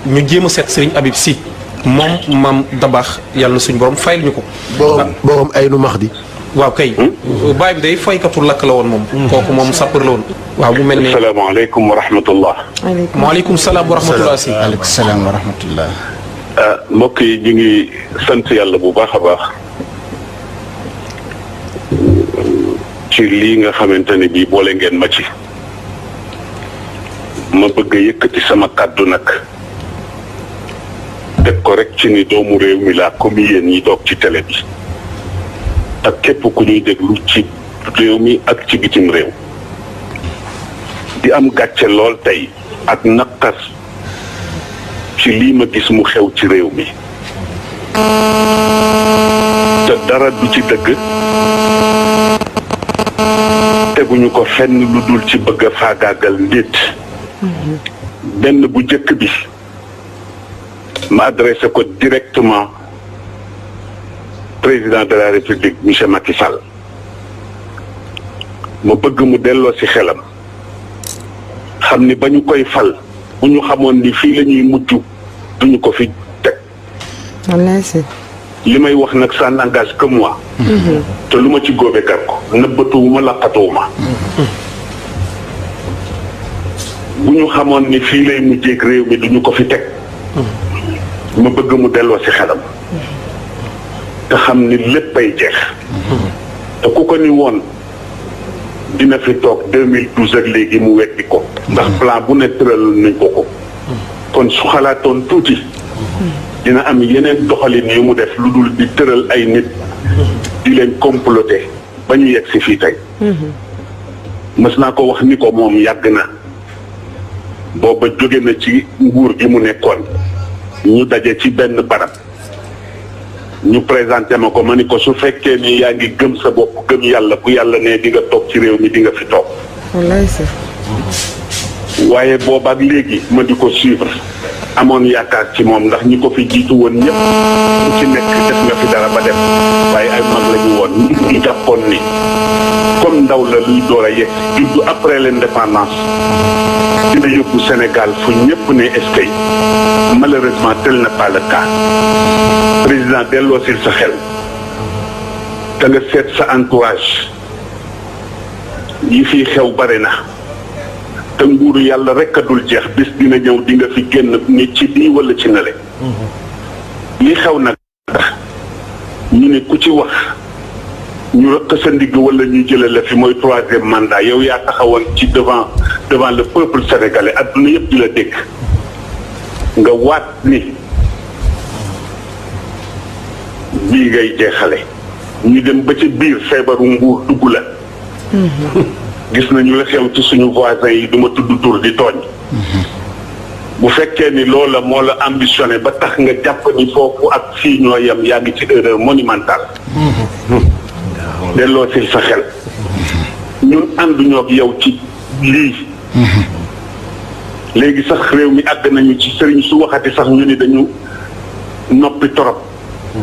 ñu jéem a seet Serigne Habib Sy moom maam Dabaax yàlla na suñu borom fayal ñu ko. borom ay nu max di. waaw kay. baay bi day faykatu lakk la woon moom. kooku moom sapeur la woon. waaw mu mel ne. asalaamaaleykum wa rahmatullah. waaleykum salaam wa rahmatullah si. waaleykum salaam wa rahmatullah. mbokk yi ñu ngi sant yàlla bu baax a baax. ci lii nga xamante ne bii boole ngeen ma ci. ma bëgg a yëkkati sama kàddu nag. teg ko rek ci ni doomu réew mi laa comme yéen ñi toog ci télé bi. ak képp ku ñuy déglu ci réew mi ak ci bitim réew. di am gàcce lool tey ak naqar ci lii ma gis mu xew ci réew mi. te dara du ci dëgg. teguñu ko fenn lu dul ci bëgg a faagaagal nit. benn bu jëkk bi ma adressé ko directement président de la république monsieur Macky Sall. ma bëgg mu delloo ci xelam xam ni ba ñu koy fal bu ñu xamoon ni fii la ñuy mujj duñu ko fi teg. li may wax nag ça n'engage que moi. te lu ma ci góobe gar ko nëbbatuwuma laqatuwuma. bu ñu xamoon ni fii lay mujjeeg réew mi duñu ko fi teg. ma bëgg mu delloo ci xelam. te xam ni léppay jeex. te ku ko ni woon dina fi toog 2012 ak léegi mu weddi ko. ndax plan bu ne tëral nañ ko ko. kon su xalaatoon tuuti. dina am yeneen doxalin yu mu def lu dul di tëral ay nit. di leen comploter ba ñu yegg si fii tey. mës naa ko wax ni ko moom yàgg na. booba jóge na ci nguur gi mu nekkoon. ñu daje ci benn barab. ñu présenté ma ko ma ni ko su fekkee ni yaa ngi gëm sa bopp gëm yàlla bu yàlla ne di nga toog ci réew mi di nga fi toog. waaye boobaak léegi ma di ko suivre amoon yaakaar ci moom ndax ñi ko fi jiitu woon ñëpp ku ci nekk def nga fi dara ba dem waaye ay mag la ñu woon ñu jàppoon ni comme ndaw la luy door a yegg juddu après l'indépendance dina yóbbu Sénégal fu ñëpp ne est-ce que malheureusement tel n'est pas le cas. président delloo sil sa xel te nga seet sa entourage yi fii xew bare na te nguuru yàlla rekk a dul jeex bis dina ñëw di nga fi génn ni ci bii wala ci nale li xew nag ñu ne ku ci wax ñu rëq sa ndigg wala ñu jële la fi mooy 3e mandat yow yaa taxawoon ci devant le peuple sénégalais adduna yëpp di la dégg nga waat ni bii ngay jeexale ñu dem ba ci biir feebaru nguur dugg la. gis nañu la xew ci suñu voisins yi du ma tudd tur di tooñ. bu fekkee ni loola moo la ambitionné ba tax nga jàpp ni foofu ak fii ñoo yem yaa ngi ci erreur monumentale. delloo si sa xel. ñun ànduñoo ak yow ci lii. léegi sax réew mi àgg nañu ci sëriñ su waxati sax ñu ni dañu noppi torop.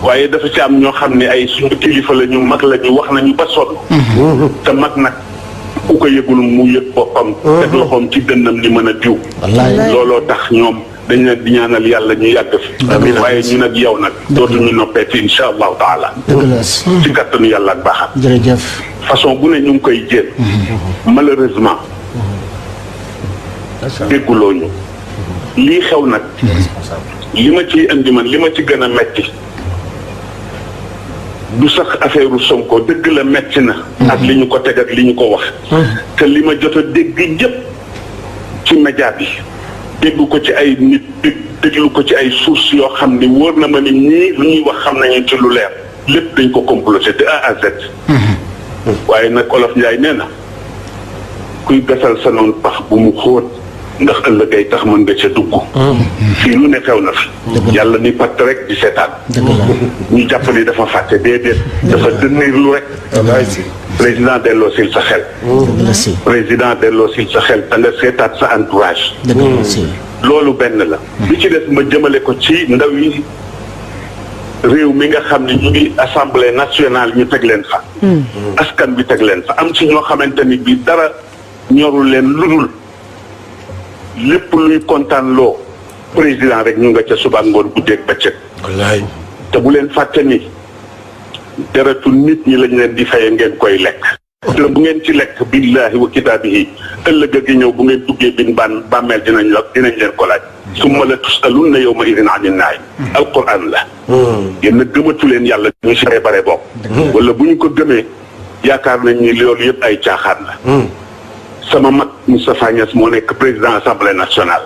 waaye dafa ci am ñoo xam ne ay suñu kilifa la ñu mag la ñu wax nañu ba sonn. te mag nag ku ko yëgul mu yëg boppam. teg loxoom ci dënnam ni mën a diw. looloo tax ñoom dañ leen di ñaanal yàlla ñu yàgg fi. waaye ñu nag yow nag dootuñu noppeeti insha allahu taala. ci kàttanu yàlla ak baaxam. jërëjëf. façon bu ne ñu ngi koy jéem. malheureusement. dégguloo ñu. lii xew nag. li ma ciy indi man li ma ci gën a metti du sax affaire Sonko dëgg la metti na. ak li ñu ko teg ak li ñu ko wax. te li ma jot a dégg yëpp ci média bi. dégg ko ci ay nit déglu ko ci ay sources yoo xam ni wóor na ma ni ñii lu ñuy wax xam nañu ci lu leer lépp dañ ko comploté de A à Z. waaye nag Olof Njaay nee na kuy gasal sa noon pax bu mu xóot ndax ëllëg ay tax mën nga ca dugg. fii lu ne xew na fi. yàlla ni patt rek di seetaan. ñu jàpp ni dafa fàtte déedéet. dafa dënniir lu rek. président delloo sil sa xel. président delloo sil sa xel te nga seetaat sa entourage. loolu benn la. li ci des ma jëmale ko ci ndaw yi réew mi nga xam ne ñu ngi assemblée nationale ñu teg leen fa. askan bi teg leen fa am ci ñoo xamante ni bi dara ñorul leen ludul lépp luy kontaan loo président rek ñu nga ca suba ngoon guddeeg bëccëg. wallaay. te bu leen fàtte ni deretu nit ñi lañ leen di faye ngeen koy lekk. te bu ngeen ci lekk billaahi wa kitaabihi ëllëg a gi ñëw bu ngeen duggee bin bàmmeel dinañ leen ko laaj. summa la tusalunna yawma idin anin naim. alquran la. yéen a gëmatu leen yàlla ñu si bare bokk. wala bu ñu ko gëmee yaakaar nañ ni loolu yëpp ay caaxaan la. sama mag Moustapha Niasse moo nekk président assemblée nationale.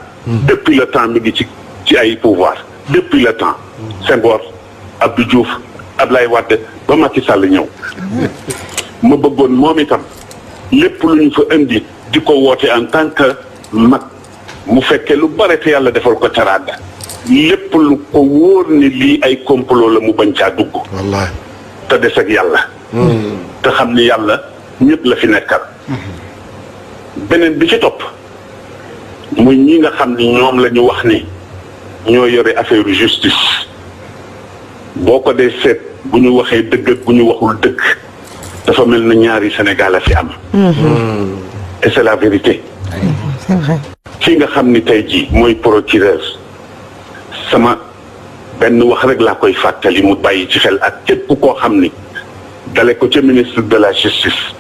depuis le temps mi ngi ci ay pouvoir depuis le temps. Senghor Abdou Diouf Ablaye Wade ba Macky Sall ñëw. ma bëggoon moom itam lépp lu ñu fa indi di ko woote en tant que mag mu fekkee lu bare te yàlla defal ko teraanga lépp lu ko wóor ni lii ay complot la mu bañ caa dugg. wallaay. te des ak yàlla. te xam ni yàlla ñëpp la fi nekkal. beneen bi ci topp muy ñi nga xam ni ñoom la ñu wax ni ñoo yore affaire justice boo ko dee seet bu ñu waxee dëgg ak bu ñu waxul dëgg dafa mel na ñaari Sénégal a fi am. et c'est la vérité. c'est vrai. ki nga xam ni tey jii mooy procureur sama benn wax rek laa koy fàttali mu bàyyi ci xel ak képp koo xam ni dale ko ca ministre de la justice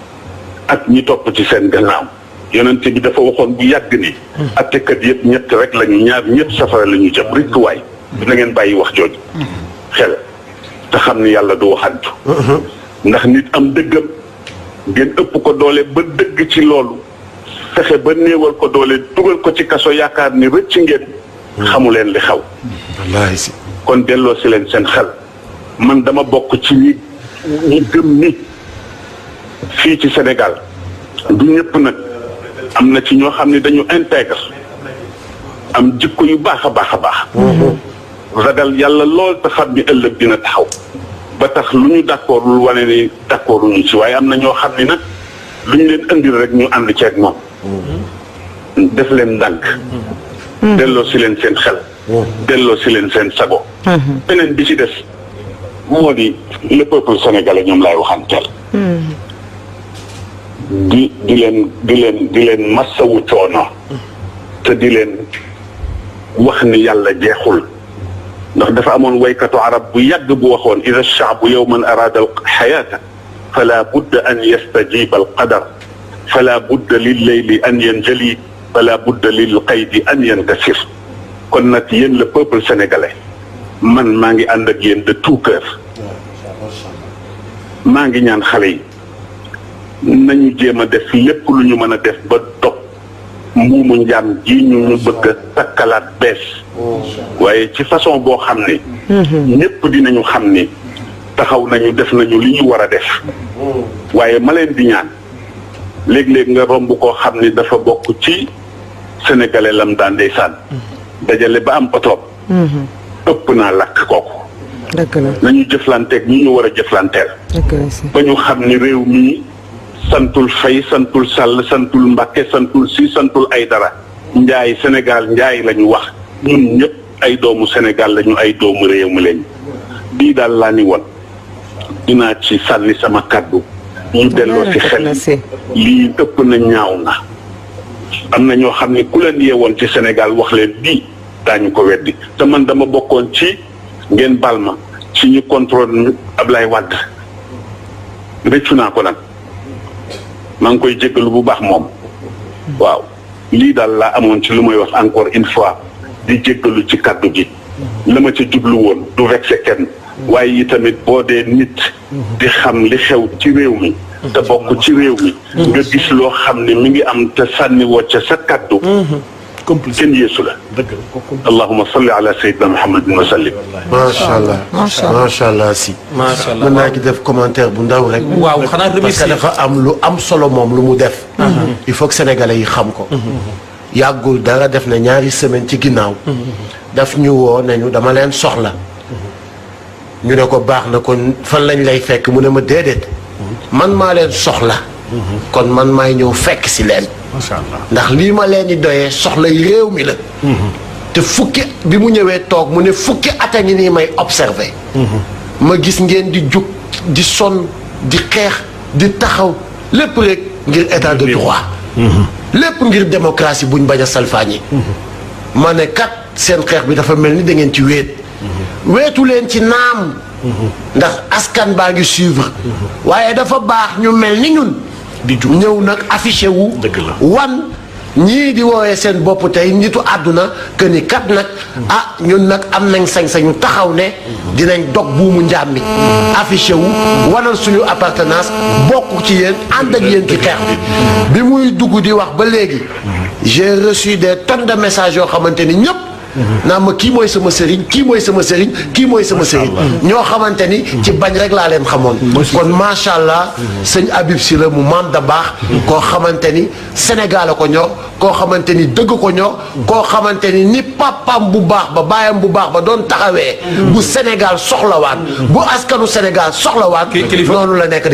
ak ñi topp ci seen gannaaw yonente bi dafa waxoon bu yàgg ni attekat yëpp ñett rek lañu ñaar ñëpp safara la ñu jëm rikk waay na ngeen bàyyi wax jooju xel te xam ni yàlla du waxantu ndax nit am dëggam ngeen ëpp ko doole ba dëgg ci loolu fexe ba néewal ko doole dugal ko ci kaso yaakaar ni rëcc ngeen xamu leen li xaw wallaahi si. kon delloo si leen seen xel man dama bokk ci ñi gëm ni fii ci Sénégal du ñëpp nag am na ci ñoo xam ne dañu intègre am jikko yu baax a baax a baax ragal yàlla lool te xam ni ëllëg dina taxaw ba tax lu ñu d'accord lu wane ni d'accord ñu ci waaye am na ñoo xam ni nag lu ñu leen indil rek ñu ànd ceeg moom def leen ndànk delloo si leen seen xel delloo si leen seen sago beneen bi ci des moo di le peuple sénégalais ñoom laay waxanteel di leen massawu coono te di leen wax ni yàlla jeexul ndax dafa amoon waykatu arab bu yàgg bu waxoon ida shaabu yowman araada alxayaata fala budda an yastajiba alqadar fala budda lilleyli an yanjali fala budda lilqaydi an yankasir kon nag yéen le peuple sénégalais man maa ngi ànd ak yéen de tout cœur maa ngi ñaan xale yi nañu jéem a def lépp lu ñu mën a def ba dog mbuumu njaam ji ñu bëgg a takkalaat bees waaye ci façon boo xam ne ñépp dinañu xam ni taxaw nañu def nañu li ñu war a def waaye ma leen di ñaan léeg-léeg nga romb koo xam ni dafa bokk ci sénégalais lam daan ndeysaan dajale ba am oto ëpp naa lakk kooku dëgg la nañu jëflanteeg ñi ñu war a jëflanteel dëgg la si. ba ñu xam ni réew mi santul Fay santul Sall santul Mbàkke santul Si santul ay dara njaay Sénégal njaay la ñu wax ñun ñëpp ay doomu Sénégal lañu ay doomu réew mi lañu bii daal laa ni woon dinaa ci sànni sama kàddu ñu delloo ci xel lii ëpp na ñaaw na am na ñoo xam ne ku leen yeewoon ci Sénégal wax leen bii daañu ko weddi te man dama bokkoon ci ngeen baal ma ci ñu contrôle Ablaye Wade rëccu naa ko nag maa ngi koy jéggalu bu baax moom waaw lii daal laa amoon ci lu may wax encore une fois di jéggalu ci kàddu gi la ma ca jublu woon du vexé kenn waaye yi tamit boo dee nit di xam li xew ci réew mi te bokk ci réew mi nga gis loo xam ne mi ngi am te sànni woo ca sa kàddu kenn yeesu la allahumma salli ala sayyidina muhammadin wa sallim macha allah macha allah si. macha allah mën naa ci def commentaire bu ndaw rek. waaw xanaa parce que remercier dafa am lu am solo moom lu mu def. il faut que sénégalais yi xam ko. yàggul dara def na ñaari semaine ci ginnaaw. daf ñu woo nañu dama leen soxla. ñu ne ko baax na kon fan lañ lay fekk mu ne ma déedéet. man maa leen soxla. kon man maay ñëw fekk si leen. macha allah ndax lii ma leen di doyee soxla yi réew mi la. te fukki bi mu ñëwee toog mu ne fukki at a ngi nii may observé. ma gis ngeen di jug di sonn di xeex di taxaw lépp rek ngir état de droit. lépp ngir démocratie buñ bañ a salfaañi. ma ne kat seen xeex bi dafa mel ni da ngeen ci wéet weetu leen ci naam ndax askan baa ngi suivre waaye dafa baax ñu mel ni ñun di jug ñëw nag affiché wu dëgg la. wan ñii di woowee seen bopp tey nitu àdduna que ni kat nag ah ñun nag am nañ sañ-sañu taxaw ne dinañ dog buumu njaam mi affiché wu wanal suñu appartenance bokk ci yéen ànd ak yéen ci xeex bi muy dugg di wax ba léegi j'ai reçu des tonnes de messages yoo xamante ni ñëpp naa ma kii mooy sama sëriñ kii mooy sama sëriñ kii mooy sama sëriñ ñoo xamante ni ci bañ rek laa leen xamoon kon macha allah sëñ Habib Sy la mu maam da baax koo xamante ni Sénégal a ko ñor koo xamante ni dëgg ko ñor koo xamante ni papam bu baax ba baayam bu baax ba doon taxawee bu Sénégal soxlawaat bu askanu Sénégal soxlawaat noonu la nekk